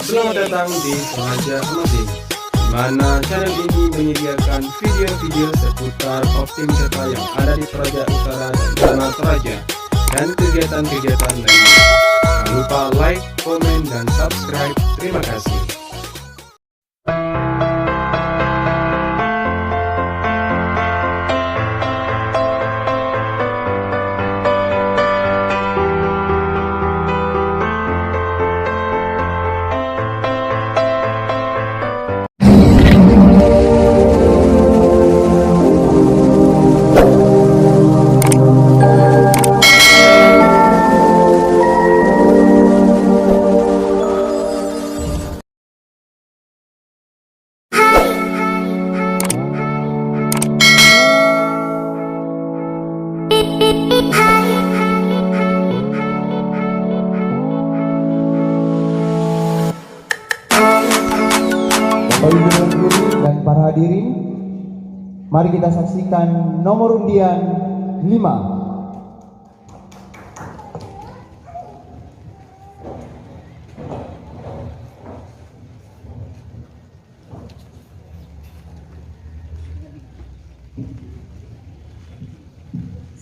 Selamat datang di Toraja Amazing, di mana channel ini menyediakan video-video seputar optimisata yang ada di Toraja Utara dan Zona Toraja, dan kegiatan-kegiatan lainnya. Jangan lupa like, komen, dan subscribe. Terima kasih. Bapak Ibu guru dan para hadirin, mari kita saksikan nomor undian 5.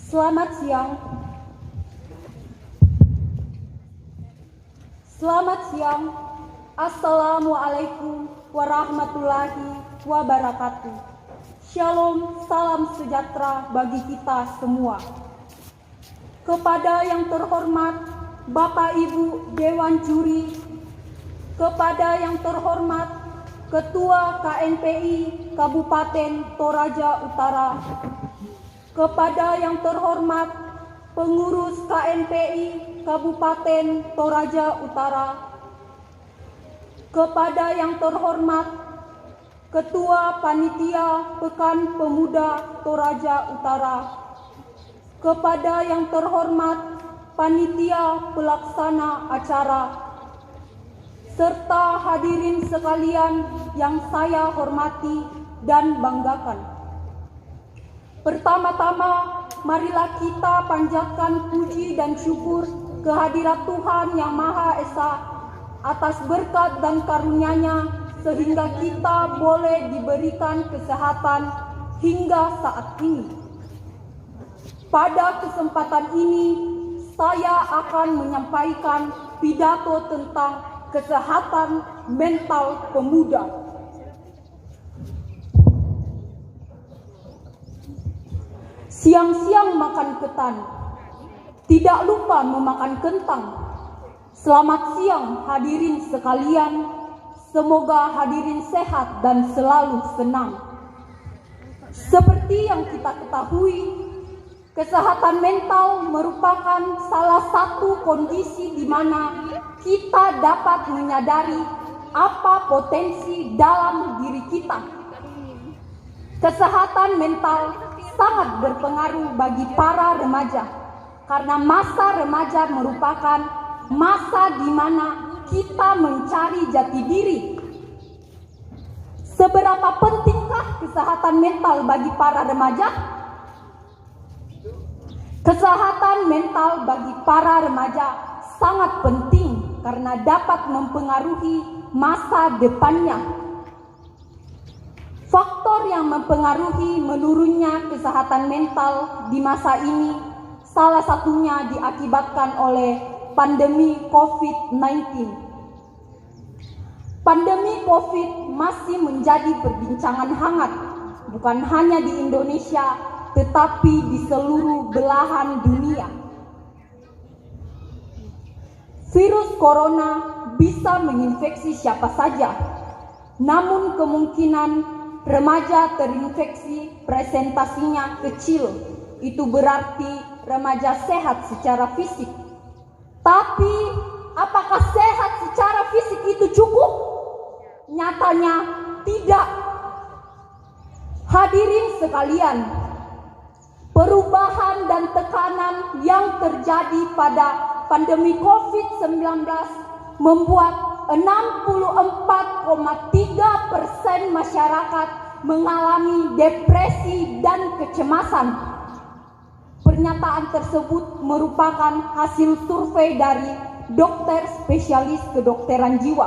Selamat siang. Selamat siang. Assalamualaikum warahmatullahi wabarakatuh. Shalom, salam sejahtera bagi kita semua. Kepada yang terhormat Bapak Ibu Dewan Juri, kepada yang terhormat Ketua KNPI Kabupaten Toraja Utara, kepada yang terhormat pengurus KNPI Kabupaten Toraja Utara, kepada yang terhormat Ketua Panitia Pekan Pemuda Toraja Utara, kepada yang terhormat Panitia Pelaksana Acara, serta hadirin sekalian yang saya hormati dan banggakan. Pertama-tama, marilah kita panjatkan puji dan syukur kehadirat Tuhan Yang Maha Esa atas berkat dan karunia-Nya sehingga kita boleh diberikan kesehatan hingga saat ini. Pada kesempatan ini, saya akan menyampaikan pidato tentang kesehatan mental pemuda. Siang-siang makan ketan, tidak lupa memakan kentang. Selamat siang hadirin sekalian, semoga hadirin sehat dan selalu senang. Seperti yang kita ketahui, kesehatan mental merupakan salah satu kondisi di mana kita dapat menyadari apa potensi dalam diri kita. Kesehatan mental sangat berpengaruh bagi para remaja, karena masa remaja merupakan masa di mana kita mencari jati diri. Seberapa pentingkah kesehatan mental bagi para remaja? Kesehatan mental bagi para remaja sangat penting karena dapat mempengaruhi masa depannya. Faktor yang mempengaruhi menurunnya kesehatan mental di masa ini salah satunya diakibatkan oleh pandemi COVID-19. Pandemi COVID masih menjadi perbincangan hangat, bukan hanya di Indonesia, tetapi di seluruh belahan dunia. Virus corona bisa menginfeksi siapa saja, namun kemungkinan remaja terinfeksi presentasinya kecil. Itu berarti remaja sehat secara fisik. Tapi apakah sehat secara fisik itu cukup? Nyatanya tidak. Hadirin sekalian, perubahan dan tekanan yang terjadi pada pandemi COVID-19 membuat 64,3% masyarakat mengalami depresi dan kecemasan. Pernyataan tersebut merupakan hasil survei dari dokter spesialis kedokteran jiwa.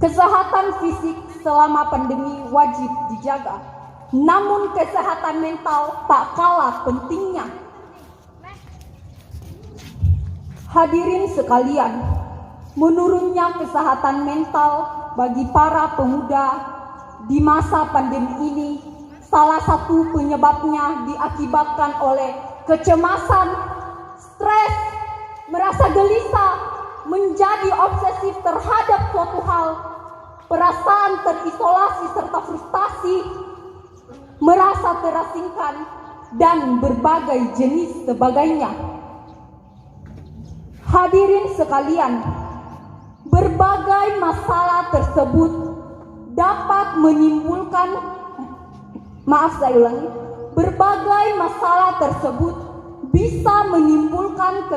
Kesehatan fisik selama pandemi wajib dijaga, namun kesehatan mental tak kalah pentingnya. Hadirin sekalian, menurunnya kesehatan mental bagi para pemuda di masa pandemi ini, salah satu penyebabnya diakibatkan oleh kecemasan, stres, merasa gelisah, menjadi obsesif terhadap suatu hal, perasaan terisolasi serta frustasi, merasa terasingkan, dan berbagai jenis sebagainya. Hadirin sekalian, berbagai masalah tersebut dapat menimbulkan, berbagai masalah tersebut bisa menimbulkan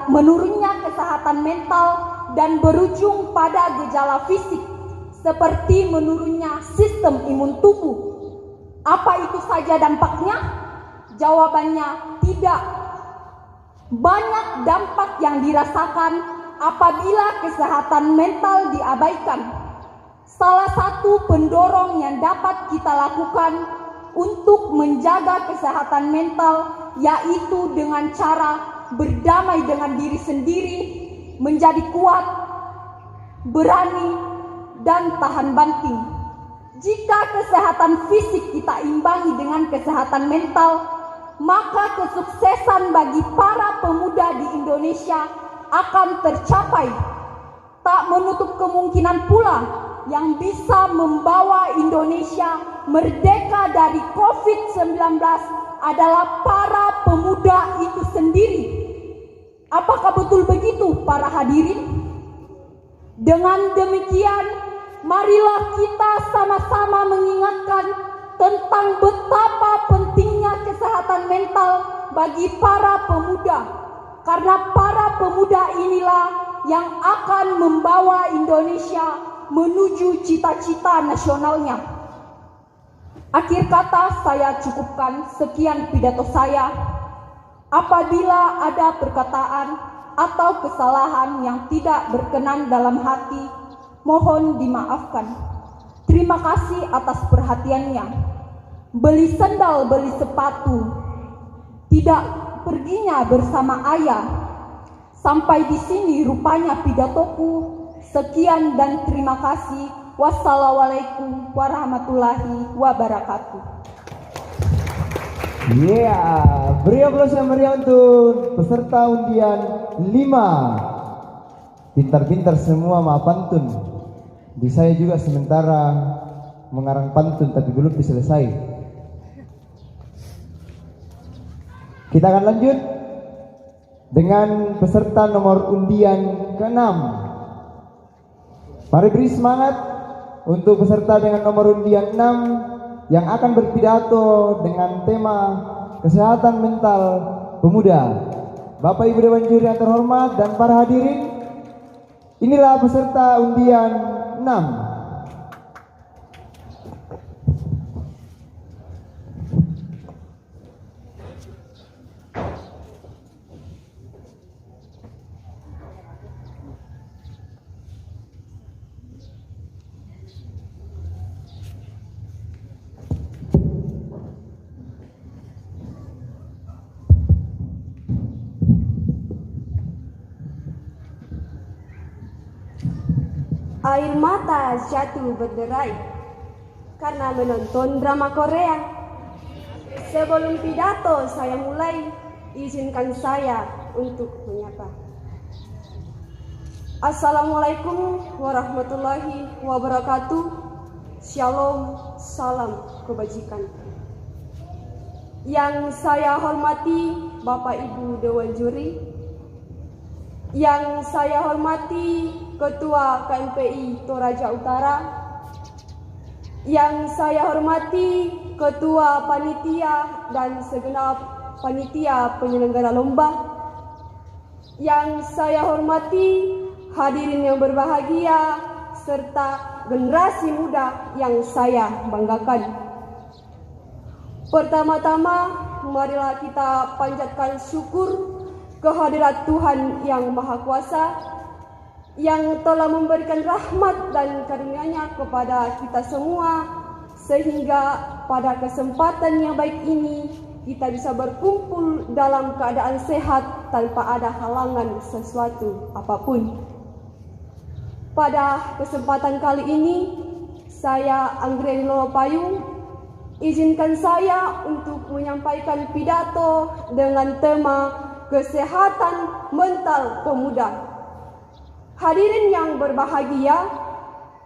menurunnya kesehatan mental dan berujung pada gejala fisik seperti menurunnya sistem imun tubuh. Apa itu saja dampaknya? Jawabannya tidak. Banyak dampak yang dirasakan apabila kesehatan mental diabaikan. Salah satu pendorong yang dapat kita lakukan untuk menjaga kesehatan mental yaitu dengan cara berdamai dengan diri sendiri, menjadi kuat, berani, dan tahan banting. Jika kesehatan fisik kita imbangi dengan kesehatan mental, maka kesuksesan bagi para pemuda di Indonesia akan tercapai. Tak menutup kemungkinan pula yang bisa membawa Indonesia merdeka dari COVID-19 adalah para pemuda itu sendiri. Apakah betul begitu para hadirin? Dengan demikian, marilah kita sama-sama mengingatkan tentang betapa pentingnya kesehatan mental bagi para pemuda, karena para pemuda inilah yang akan membawa Indonesia menuju cita-cita nasionalnya. Akhir kata saya cukupkan, sekian pidato saya. Apabila ada perkataan atau kesalahan yang tidak berkenan dalam hati, mohon dimaafkan. Terima kasih atas perhatiannya. Beli sendal, beli sepatu, tidak perginya bersama ayah. Sampai di sini rupanya pidatoku. Sekian dan terima kasih. Wassalamualaikum warahmatullahi wabarakatuh. Beri aplaus yang meriah untuk peserta undian 5. Pintar-pintar semua ma pantun. Di saya juga sementara mengarang pantun tapi belum diselesai. Kita akan lanjut dengan peserta nomor undian ke-6. Mari beri semangat untuk peserta dengan nomor undian 6 yang akan berpidato dengan tema kesehatan mental pemuda. Bapak Ibu Dewan Juri yang terhormat dan para hadirin, inilah peserta undian 6. Air mata jatuh berderai karena menonton drama Korea. Sebelum pidato saya mulai, izinkan saya untuk menyapa. Assalamualaikum warahmatullahi wabarakatuh. Shalom, salam kebajikan. Yang saya hormati Bapak Ibu Dewan Juri, yang saya hormati Ketua KMPI Toraja Utara, yang saya hormati Ketua Panitia dan segenap Panitia Penyelenggara Lomba, yang saya hormati hadirin yang berbahagia, serta generasi muda yang saya banggakan. Pertama-tama, marilah kita panjatkan syukur kehadirat Tuhan Yang Maha Kuasa yang telah memberikan rahmat dan karunia-Nya kepada kita semua, sehingga pada kesempatan yang baik ini kita bisa berkumpul dalam keadaan sehat tanpa ada halangan sesuatu apapun. Pada kesempatan kali ini, saya Anggreni Lolopayung, izinkan saya untuk menyampaikan pidato dengan tema kesehatan mental pemuda. Hadirin yang berbahagia,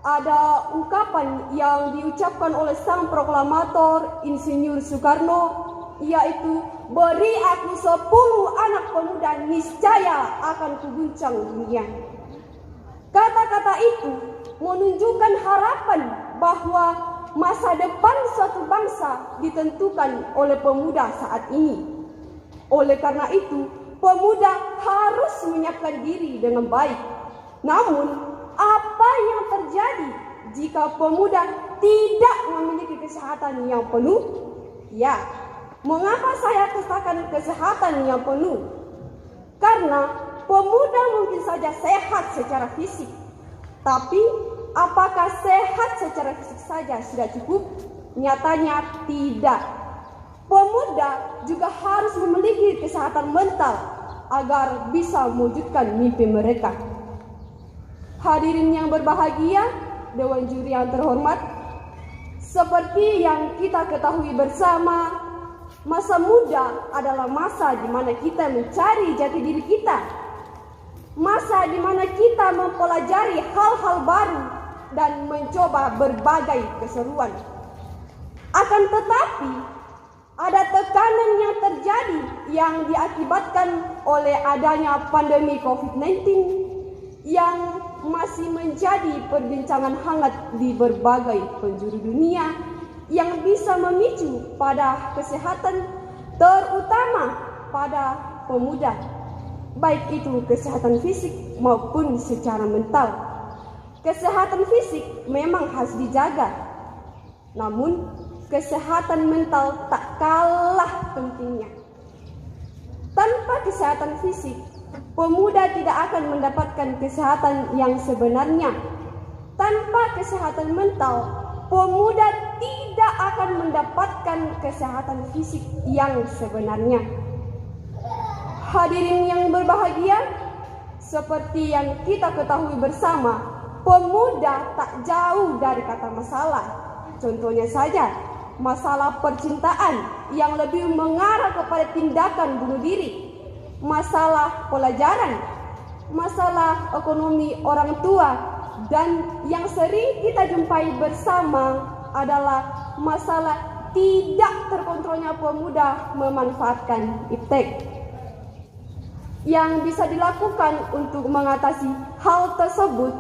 ada ungkapan yang diucapkan oleh sang proklamator Insinyur Soekarno, yaitu beri aku 10 anak pemuda, niscaya akan kuguncang dunia. Kata-kata itu menunjukkan harapan bahwa masa depan suatu bangsa ditentukan oleh pemuda saat ini. Oleh karena itu, pemuda harus menyiapkan diri dengan baik. Namun, apa yang terjadi jika pemuda tidak memiliki kesehatan yang penuh? Ya, mengapa saya katakan kesehatan yang penuh? Karena pemuda mungkin saja sehat secara fisik, tapi apakah sehat secara fisik saja sudah cukup? Nyatanya tidak. Pemuda juga harus memiliki kesehatan mental agar bisa mewujudkan mimpi mereka. Hadirin yang berbahagia, Dewan Juri yang terhormat, seperti yang kita ketahui bersama, masa muda adalah masa di mana kita mencari jati diri kita. Masa di mana kita mempelajari hal-hal baru dan mencoba berbagai keseruan. Akan tetapi, ada tekanan yang terjadi yang diakibatkan oleh adanya pandemi COVID-19 yang masih menjadi perbincangan hangat di berbagai penjuru dunia yang bisa memicu pada kesehatan, terutama pada pemuda, baik itu kesehatan fisik maupun secara mental. Kesehatan fisik memang harus dijaga, namun kesehatan mental tak kalah pentingnya. Tanpa kesehatan fisik, pemuda tidak akan mendapatkan kesehatan yang sebenarnya. Tanpa kesehatan mental, pemuda tidak akan mendapatkan kesehatan fisik yang sebenarnya. Hadirin yang berbahagia, seperti yang kita ketahui bersama, pemuda tak jauh dari kata masalah. Contohnya saja, masalah percintaan yang lebih mengarah kepada tindakan bunuh diri, masalah pelajaran, masalah ekonomi orang tua, dan yang sering kita jumpai bersama adalah masalah tidak terkontrolnya pemuda memanfaatkan iptek. Yang bisa dilakukan untuk mengatasi hal tersebut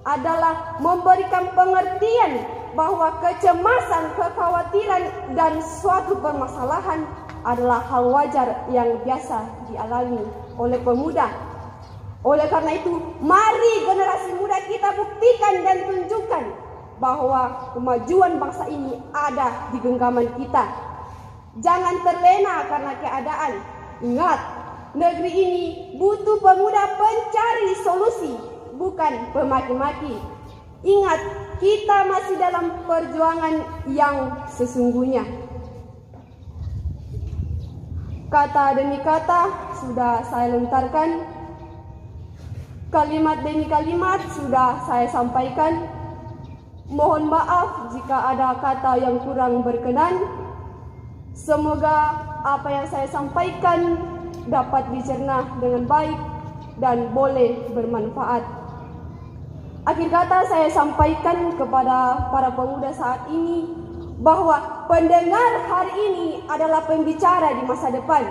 adalah memberikan pengertian bahwa kecemasan, kekhawatiran, dan suatu permasalahan adalah hal wajar yang biasa dialami oleh pemuda. Oleh karena itu, mari generasi muda kita buktikan dan tunjukkan bahwa kemajuan bangsa ini ada di genggaman kita. Jangan terlena karena keadaan. Ingat, negeri ini butuh pemuda pencari solusi, bukan pemaki-maki. Ingat, kita masih dalam perjuangan yang sesungguhnya. Kata demi kata sudah saya lontarkan, kalimat demi kalimat sudah saya sampaikan. Mohon maaf jika ada kata yang kurang berkenan. Semoga apa yang saya sampaikan dapat dicerna dengan baik dan boleh bermanfaat. Akhir kata saya sampaikan kepada para pemuda saat ini bahwa pendengar hari ini adalah pembicara di masa depan.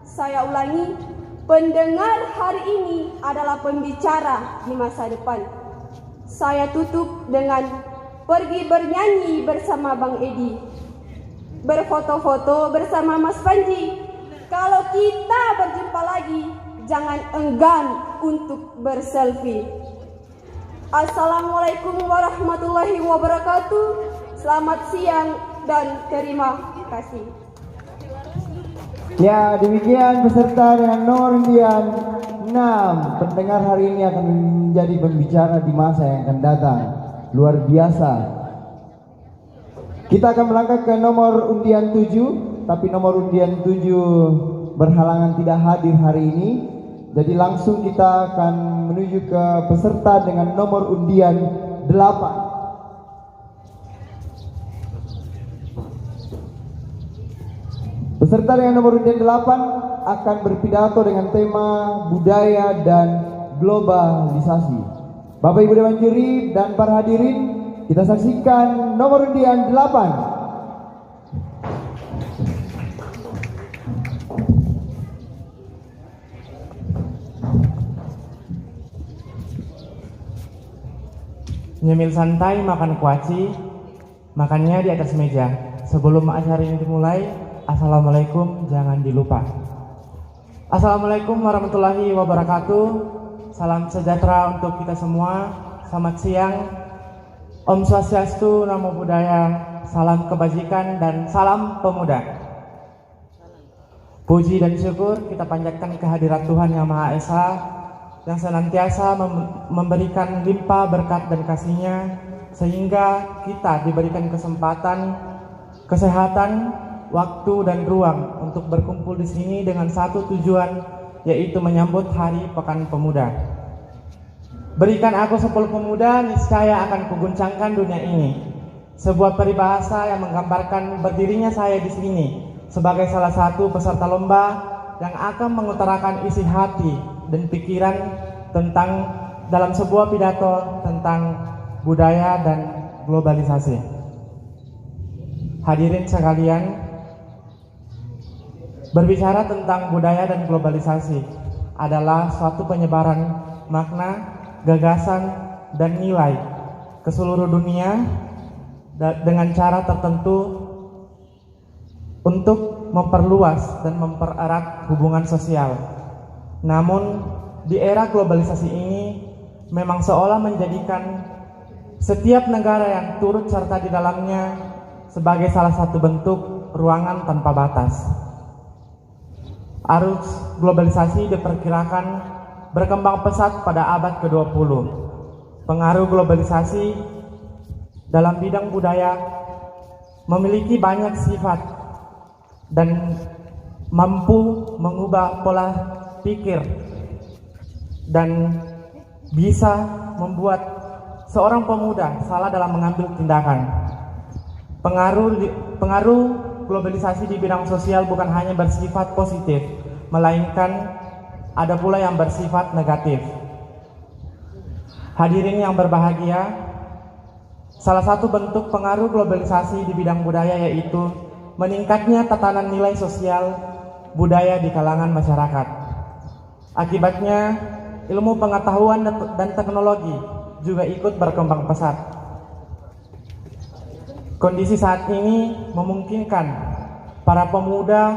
Saya ulangi, pendengar hari ini adalah pembicara di masa depan. Saya tutup dengan pergi bernyanyi bersama Bang Edi, berfoto-foto bersama Mas Panji. Kalau kita berjumpa lagi, jangan enggan untuk berselfie. Assalamualaikum warahmatullahi wabarakatuh. Selamat siang dan terima kasih. Ya, demikian peserta dengan nomor undian 6 pendengar hari ini akan menjadi pembicara di masa yang akan datang. Luar biasa. Kita akan melangkah ke nomor undian 7, tapi nomor undian 7 berhalangan tidak hadir hari ini. Jadi langsung kita akan menuju ke peserta dengan nomor undian 8. Peserta dengan nomor undian 8 akan berpidato dengan tema budaya dan globalisasi. Bapak Ibu Dewan Juri dan para hadirin, kita saksikan nomor undian 8. Nyemil santai makan kuaci, makannya di atas meja. Sebelum acara ini dimulai, assalamualaikum jangan dilupa. Assalamualaikum warahmatullahi wabarakatuh. Salam sejahtera untuk kita semua. Selamat siang. Om Swastiastu, Namo Buddhaya. Salam kebajikan dan salam pemuda. Puji dan syukur kita panjatkan kehadirat Tuhan Yang Maha Esa yang senantiasa memberikan limpah berkat dan kasih-Nya, sehingga kita diberikan kesempatan, kesehatan, waktu dan ruang untuk berkumpul di sini dengan satu tujuan, yaitu menyambut Hari Pekan Pemuda. Berikan aku 10 pemuda, niscaya akan kuguncangkan dunia ini. Sebuah peribahasa yang menggambarkan berdirinya saya di sini sebagai salah satu peserta lomba yang akan mengutarakan isi hati dan pikiran tentang dalam sebuah pidato tentang budaya dan globalisasi. Hadirin sekalian, berbicara tentang budaya dan globalisasi adalah suatu penyebaran makna, gagasan, dan nilai ke seluruh dunia dengan cara tertentu untuk memperluas dan mempererat hubungan sosial. Namun di era globalisasi ini memang seolah menjadikan setiap negara yang turut serta di dalamnya sebagai salah satu bentuk ruangan tanpa batas. Arus globalisasi diperkirakan berkembang pesat pada abad ke-20. Pengaruh globalisasi dalam bidang budaya memiliki banyak sifat dan mampu mengubah pola pikir dan bisa membuat seorang pemuda salah dalam mengambil tindakan. Pengaruh globalisasi di bidang sosial bukan hanya bersifat positif, melainkan ada pula yang bersifat negatif. Hadirin yang berbahagia, salah satu bentuk pengaruh globalisasi di bidang budaya yaitu meningkatnya tatanan nilai sosial budaya di kalangan masyarakat. Akibatnya, ilmu pengetahuan dan teknologi juga ikut berkembang pesat. Kondisi saat ini memungkinkan para pemuda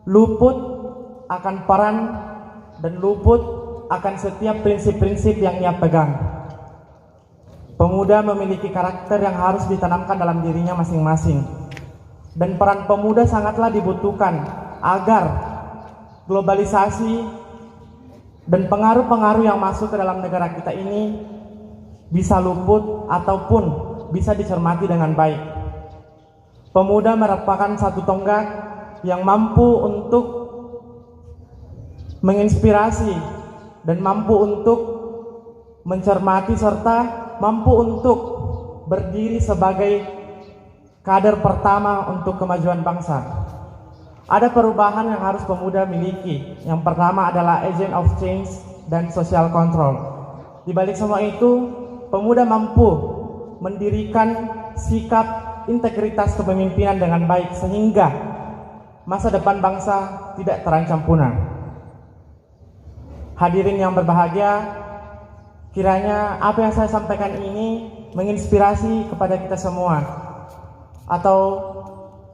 luput akan peran dan luput akan setiap prinsip-prinsip yang ia pegang. Pemuda memiliki karakter yang harus ditanamkan dalam dirinya masing-masing. Dan peran pemuda sangatlah dibutuhkan agar globalisasi dan pengaruh-pengaruh yang masuk ke dalam negara kita ini bisa luput ataupun bisa dicermati dengan baik. Pemuda merupakan satu tonggak yang mampu untuk menginspirasi dan mampu untuk mencermati serta mampu untuk berdiri sebagai kader pertama untuk kemajuan bangsa. Ada perubahan yang harus pemuda miliki. Yang pertama adalah agent of change dan social control. Di balik semua itu, pemuda mampu mendirikan sikap integritas kepemimpinan dengan baik sehingga masa depan bangsa tidak terancam punah. Hadirin yang berbahagia, kiranya apa yang saya sampaikan ini menginspirasi kepada kita semua atau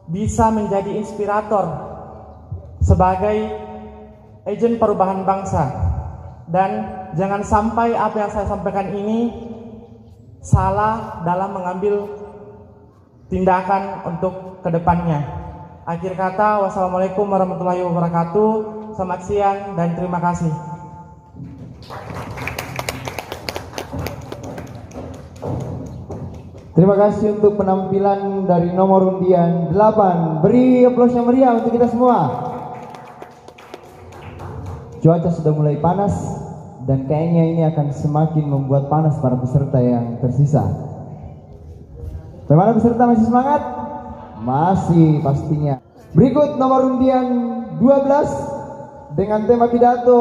bisa menjadi inspirator sebagai agen perubahan bangsa, dan jangan sampai apa yang saya sampaikan ini salah dalam mengambil tindakan untuk kedepannya. Akhir kata, wassalamualaikum warahmatullahi wabarakatuh. Selamat siang dan terima kasih. Terima kasih untuk penampilan dari nomor undian 8. Beri aplaus yang meriah untuk kita semua. Cuaca sudah mulai panas dan kayaknya ini akan semakin membuat panas para peserta yang tersisa. Bagaimana peserta, masih semangat? Masih pastinya. Berikut nomor undian 12 dengan tema pidato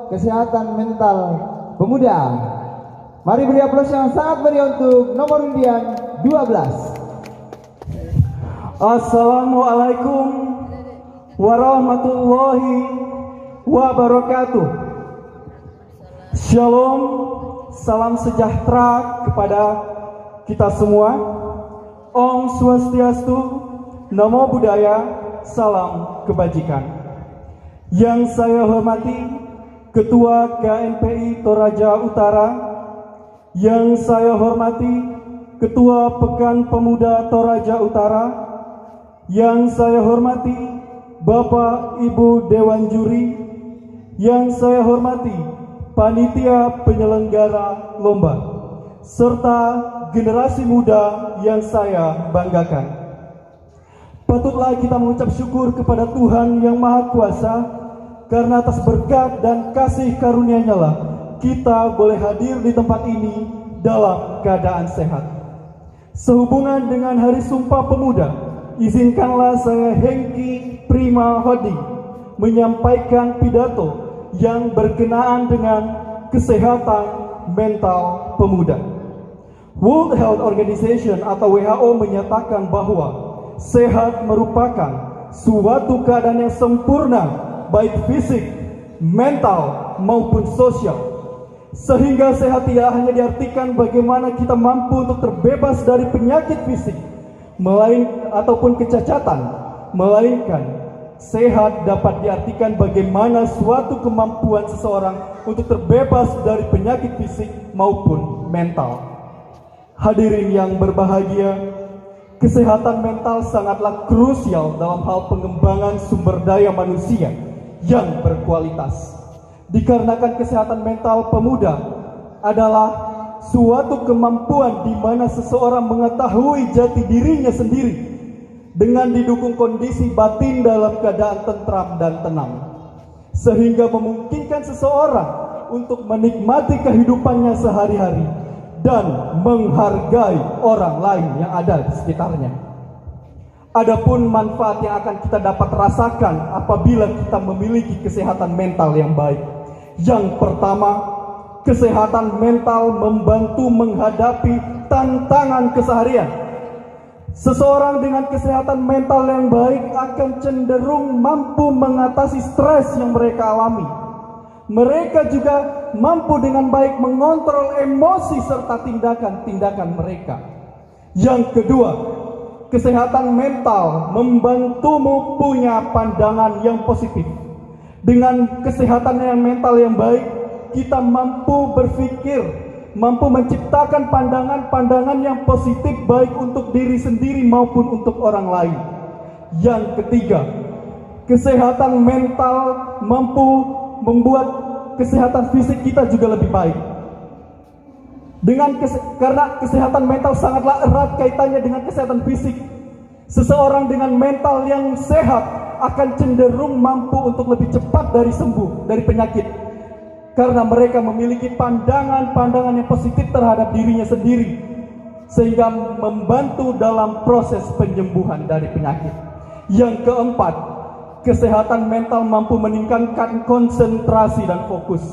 kesehatan mental pemuda. Mari beri aplaus yang sangat meriah untuk nomor undian 12. Assalamualaikum warahmatullahi wabarakatuh. Shalom, salam sejahtera kepada kita semua. Om Swastiastu, Namo Buddhaya, salam kebajikan. Yang saya hormati Ketua KNPI Toraja Utara, yang saya hormati Ketua Pekan Pemuda Toraja Utara, yang saya hormati Bapak Ibu Dewan Juri, yang saya hormati Panitia Penyelenggara Lomba, serta generasi muda yang saya banggakan. Patutlah kita mengucap syukur kepada Tuhan Yang Maha Kuasa, karena atas berkat dan kasih karunia-Nya lah kita boleh hadir di tempat ini dalam keadaan sehat. Sehubungan dengan Hari Sumpah Pemuda, izinkanlah saya Hengki Prima Hodi menyampaikan pidato yang berkenaan dengan kesehatan mental pemuda. World Health Organization atau WHO menyatakan bahwa sehat merupakan suatu keadaan yang sempurna, baik fisik, mental, maupun sosial. Sehingga sehat tidak hanya diartikan bagaimana kita mampu untuk terbebas dari penyakit fisik ataupun kecacatan, melainkan sehat dapat diartikan bagaimana suatu kemampuan seseorang untuk terbebas dari penyakit fisik maupun mental. Hadirin yang berbahagia, kesehatan mental sangatlah krusial dalam hal pengembangan sumber daya manusia yang berkualitas. Dikarenakan kesehatan mental pemuda adalah suatu kemampuan di mana seseorang mengetahui jati dirinya sendiri dengan didukung kondisi batin dalam keadaan tentram dan tenang, sehingga memungkinkan seseorang untuk menikmati kehidupannya sehari-hari dan menghargai orang lain yang ada di sekitarnya. Adapun manfaat yang akan kita dapat rasakan apabila kita memiliki kesehatan mental yang baik. Yang pertama, kesehatan mental membantu menghadapi tantangan keseharian. Seseorang dengan kesehatan mental yang baik akan cenderung mampu mengatasi stres yang mereka alami. Mereka juga mampu dengan baik mengontrol emosi serta tindakan-tindakan mereka. Yang kedua, kesehatan mental membantumu punya pandangan yang positif. Dengan kesehatan yang mental yang baik, kita mampu berpikir, mampu menciptakan pandangan-pandangan yang positif baik untuk diri sendiri maupun untuk orang lain. Yang ketiga, kesehatan mental mampu membuat kesehatan fisik kita juga lebih baik. Karena kesehatan mental sangatlah erat kaitannya dengan kesehatan fisik. Seseorang dengan mental yang sehat akan cenderung mampu untuk lebih cepat sembuh dari penyakit, karena mereka memiliki pandangan-pandangan yang positif terhadap dirinya sendiri, sehingga membantu dalam proses penyembuhan dari penyakit. Yang keempat, kesehatan mental mampu meningkatkan konsentrasi dan fokus.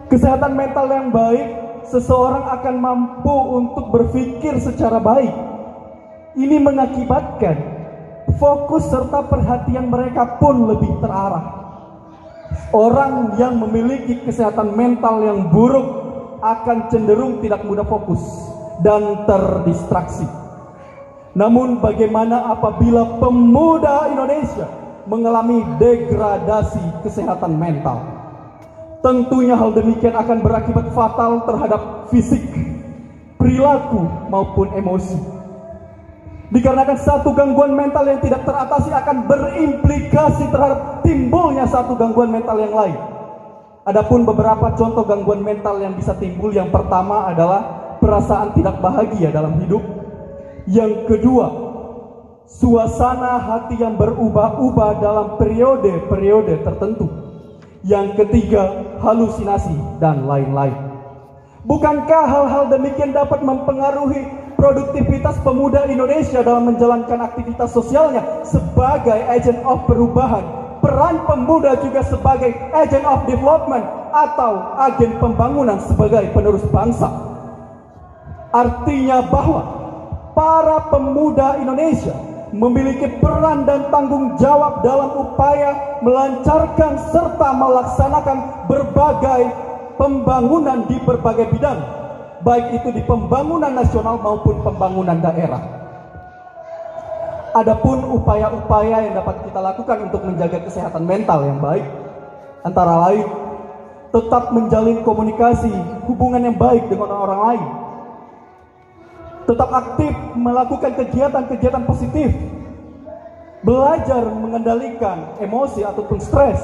Kesehatan mental yang baik, seseorang akan mampu untuk berpikir secara baik. Ini mengakibatkan fokus serta perhatian mereka pun lebih terarah. Orang yang memiliki kesehatan mental yang buruk akan cenderung tidak mudah fokus dan terdistraksi. Namun bagaimana apabila pemuda Indonesia mengalami degradasi kesehatan mental? Tentunya hal demikian akan berakibat fatal terhadap fisik, perilaku maupun emosi. Dikarenakan satu gangguan mental yang tidak teratasi akan berimplikasi terhadap timbulnya satu gangguan mental yang lain. Adapun beberapa contoh gangguan mental yang bisa timbul, yang pertama adalah perasaan tidak bahagia dalam hidup. Yang kedua, suasana hati yang berubah-ubah dalam periode-periode tertentu. Yang ketiga, halusinasi dan lain-lain. Bukankah hal-hal demikian dapat mempengaruhi produktivitas pemuda Indonesia dalam menjalankan aktivitas sosialnya sebagai agent of perubahan? Peran pemuda juga sebagai agent of development atau agen pembangunan sebagai penerus bangsa. Artinya bahwa para pemuda Indonesia memiliki peran dan tanggung jawab dalam upaya melancarkan serta melaksanakan berbagai pembangunan di berbagai bidang, baik itu di pembangunan nasional maupun pembangunan daerah. Adapun upaya-upaya yang dapat kita lakukan untuk menjaga kesehatan mental yang baik, antara lain tetap menjalin komunikasi, hubungan yang baik dengan orang lain, tetap aktif melakukan kegiatan-kegiatan positif, belajar mengendalikan emosi ataupun stres,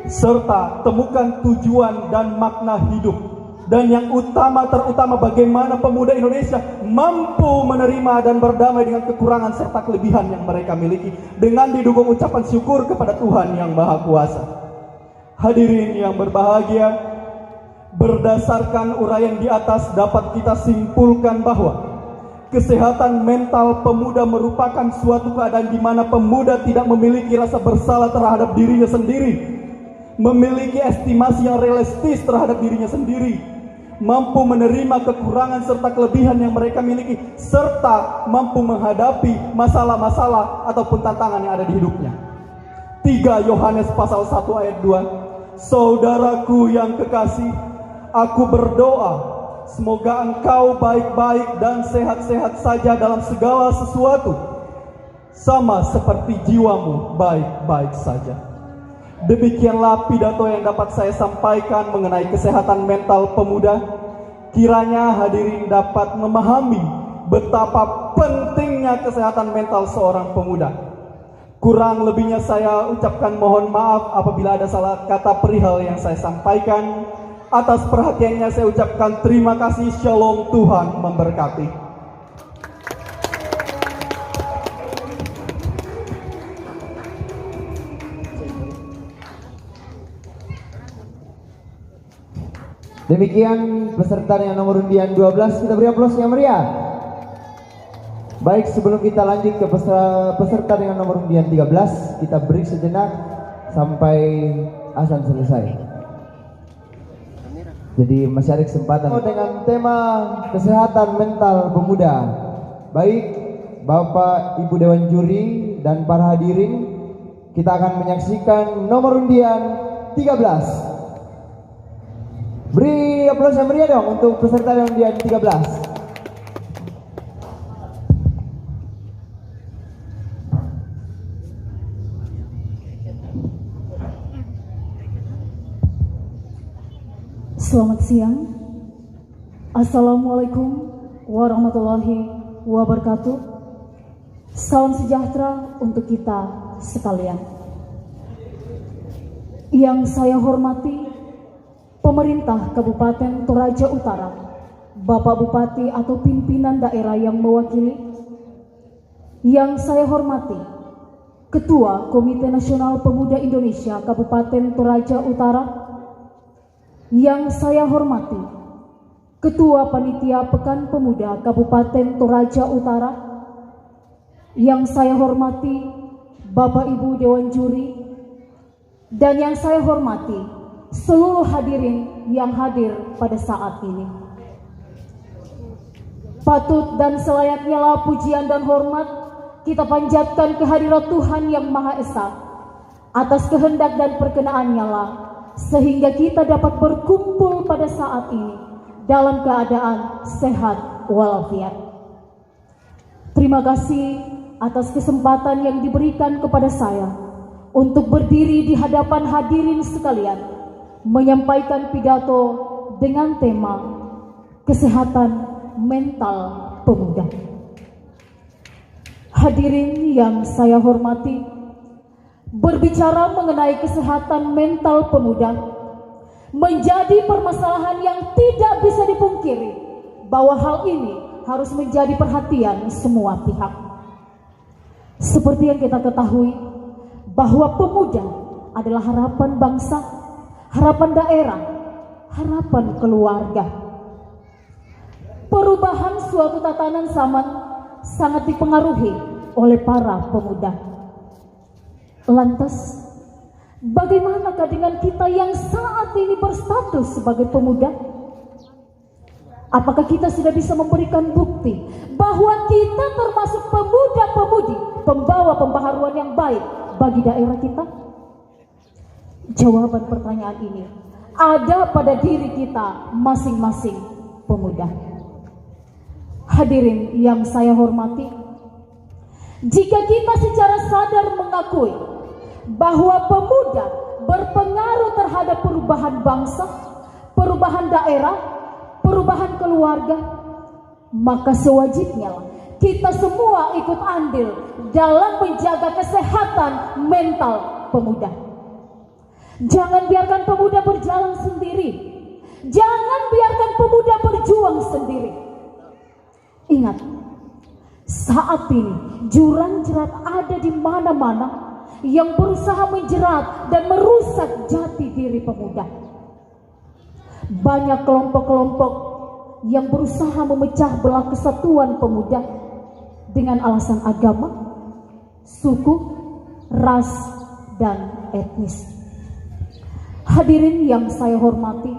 serta temukan tujuan dan makna hidup. Dan yang terutama bagaimana pemuda Indonesia mampu menerima dan berdamai dengan kekurangan serta kelebihan yang mereka miliki dengan didukung ucapan syukur kepada Tuhan yang Maha Kuasa. Hadirin yang berbahagia, berdasarkan uraian di atas dapat kita simpulkan bahwa kesehatan mental pemuda merupakan suatu keadaan di mana pemuda tidak memiliki rasa bersalah terhadap dirinya sendiri, memiliki estimasi yang realistis terhadap dirinya sendiri, mampu menerima kekurangan serta kelebihan yang mereka miliki, serta mampu menghadapi masalah-masalah ataupun tantangan yang ada di hidupnya. 3 Yohanes pasal 1 ayat 2. Saudaraku yang kekasih, aku berdoa semoga engkau baik-baik dan sehat-sehat saja dalam segala sesuatu, sama seperti jiwamu baik-baik saja. Demikianlah pidato yang dapat saya sampaikan mengenai kesehatan mental pemuda. Kiranya hadirin dapat memahami betapa pentingnya kesehatan mental seorang pemuda. Kurang lebihnya saya ucapkan mohon maaf apabila ada salah kata perihal yang saya sampaikan. Atas perhatiannya saya ucapkan terima kasih. Shalom, Tuhan memberkati. Demikian peserta dengan nomor undian 12, kita beri aplaus yang meriah. Baik, sebelum kita lanjut ke peserta dengan nomor undian 13, kita break sejenak sampai azan selesai. Jadi masih ada kesempatan dengan tema kesehatan mental pemuda. Baik, Bapak Ibu Dewan Juri dan para hadirin, kita akan menyaksikan nomor undian 13. Beri aplaus yang meriah dong untuk peserta yang undian 13. Selamat siang. Assalamualaikum warahmatullahi wabarakatuh. Salam sejahtera untuk kita sekalian. Yang saya hormati Pemerintah Kabupaten Toraja Utara, Bapak Bupati atau pimpinan daerah yang mewakili. Yang saya hormati Ketua Komite Nasional Pemuda Indonesia Kabupaten Toraja Utara. Yang saya hormati Ketua Panitia Pekan Pemuda Kabupaten Toraja Utara. Yang saya hormati Bapak Ibu Dewan Juri. Dan yang saya hormati seluruh hadirin yang hadir pada saat ini. Patut dan selayaknya lah pujian dan hormat kita panjatkan kehadirat Tuhan yang Maha Esa. Atas kehendak dan perkenaannya lah sehingga kita dapat berkumpul pada saat ini dalam keadaan sehat walafiat. Terima kasih atas kesempatan yang diberikan kepada saya untuk berdiri di hadapan hadirin sekalian menyampaikan pidato dengan tema kesehatan mental pemuda. Hadirin yang saya hormati, Berbicara mengenai kesehatan mental pemuda menjadi permasalahan yang tidak bisa dipungkiri bahwa hal ini harus menjadi perhatian semua pihak. Seperti yang kita ketahui bahwa pemuda adalah harapan bangsa, harapan daerah, harapan keluarga. Perubahan suatu tatanan zaman sangat dipengaruhi oleh para pemuda. Lantas, bagaimanakah dengan kita yang saat ini berstatus sebagai pemuda? Apakah kita sudah bisa memberikan bukti bahwa kita termasuk pemuda-pemudi pembawa pembaharuan yang baik bagi daerah kita? Jawaban pertanyaan ini ada pada diri kita masing-masing pemuda. Hadirin yang saya hormati, jika kita secara sadar mengakui bahwa pemuda berpengaruh terhadap perubahan bangsa, perubahan daerah, perubahan keluarga, maka sewajibnya kita semua ikut andil dalam menjaga kesehatan mental pemuda. Jangan biarkan pemuda berjalan sendiri. Jangan biarkan pemuda berjuang sendiri. Ingat, saat ini jurang jerat ada di mana-mana yang berusaha menjerat dan merusak jati diri pemuda. Banyak kelompok-kelompok yang berusaha memecah belah kesatuan pemuda dengan alasan agama, suku, ras, dan etnis. Hadirin yang saya hormati,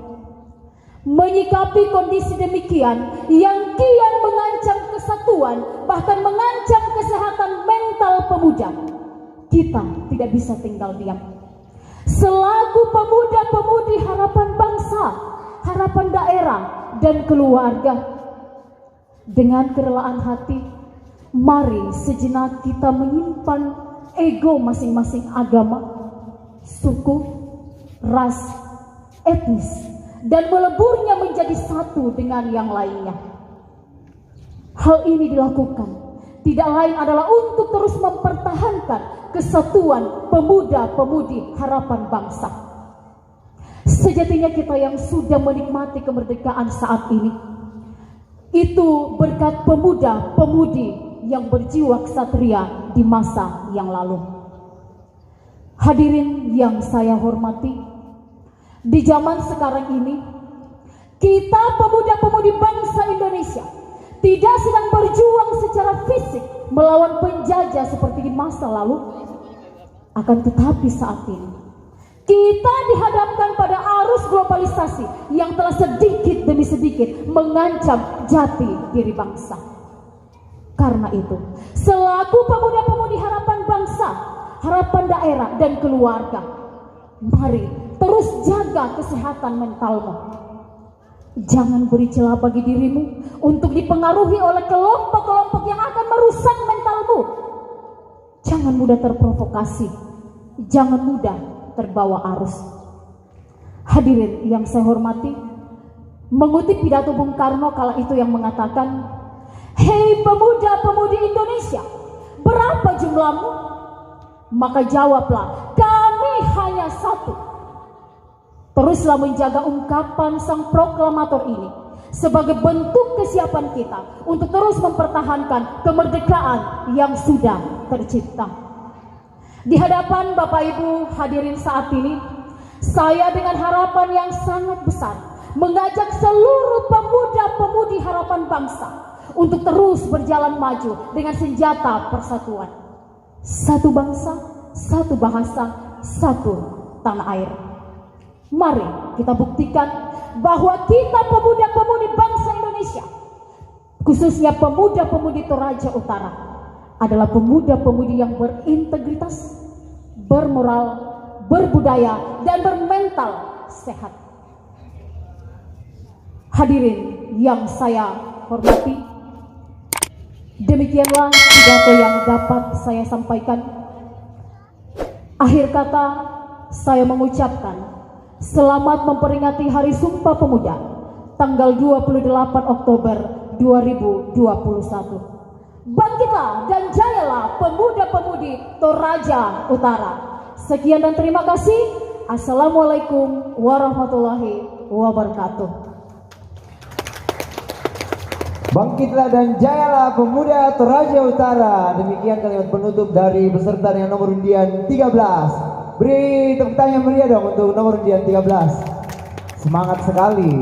menyikapi kondisi demikian yang kian mengancam kesatuan, bahkan mengancam kesehatan mental pemuda, kita tidak bisa tinggal diam. Selaku pemuda-pemudi harapan bangsa, harapan daerah, dan keluarga, dengan kerelaan hati, mari sejenak kita menyimpan ego masing-masing agama, suku, ras, etnis, dan meleburnya menjadi satu dengan yang lainnya. Hal ini dilakukan tidak lain adalah untuk terus mempertahankan kesatuan pemuda-pemudi harapan bangsa. Sejatinya kita yang sudah menikmati kemerdekaan saat ini, itu berkat pemuda-pemudi yang berjiwa ksatria di masa yang lalu. Hadirin yang saya hormati, di zaman sekarang ini, kita pemuda-pemudi bangsa Indonesia tidak sedang berjuang secara fisik melawan penjajah seperti di masa lalu. Akan tetapi saat ini, kita dihadapkan pada arus globalisasi yang telah sedikit demi sedikit mengancam jati diri bangsa. Karena itu, selaku pemuda-pemudi harapan bangsa, harapan daerah, dan keluarga, mari terus jaga kesehatan mentalmu. Jangan beri celah bagi dirimu untuk dipengaruhi oleh kelompok-kelompok yang akan merusak mentalmu. Jangan mudah terprovokasi, jangan mudah terbawa arus. Hadirin yang saya hormati, mengutip pidato Bung Karno kala itu yang mengatakan, "Hei pemuda-pemudi Indonesia, berapa jumlahmu?" Maka jawablah, "Kami hanya satu." Teruslah menjaga ungkapan sang proklamator ini sebagai bentuk kesiapan kita untuk terus mempertahankan kemerdekaan yang sudah tercipta. Di hadapan Bapak Ibu hadirin saat ini, saya dengan harapan yang sangat besar mengajak seluruh pemuda-pemudi harapan bangsa untuk terus berjalan maju dengan senjata persatuan. Satu bangsa, satu bahasa, satu tanah air. Mari kita buktikan bahwa kita pemuda-pemudi bangsa Indonesia, khususnya pemuda-pemudi Toraja Utara, adalah pemuda-pemudi yang berintegritas, bermoral, berbudaya, dan bermental sehat. Hadirin yang saya hormati, demikianlah pidato yang dapat saya sampaikan. Akhir kata, saya mengucapkan selamat memperingati Hari Sumpah Pemuda tanggal 28 Oktober 2021. Bangkitlah dan jayalah pemuda-pemudi Toraja Utara. Sekian dan terima kasih. Assalamualaikum warahmatullahi wabarakatuh. Bangkitlah dan jayalah pemuda Toraja Utara. Demikian kalimat penutup dari peserta dengan nomor undian 13. Beri tepuk tangan yang meriah dong untuk nomor undian 13. Semangat sekali.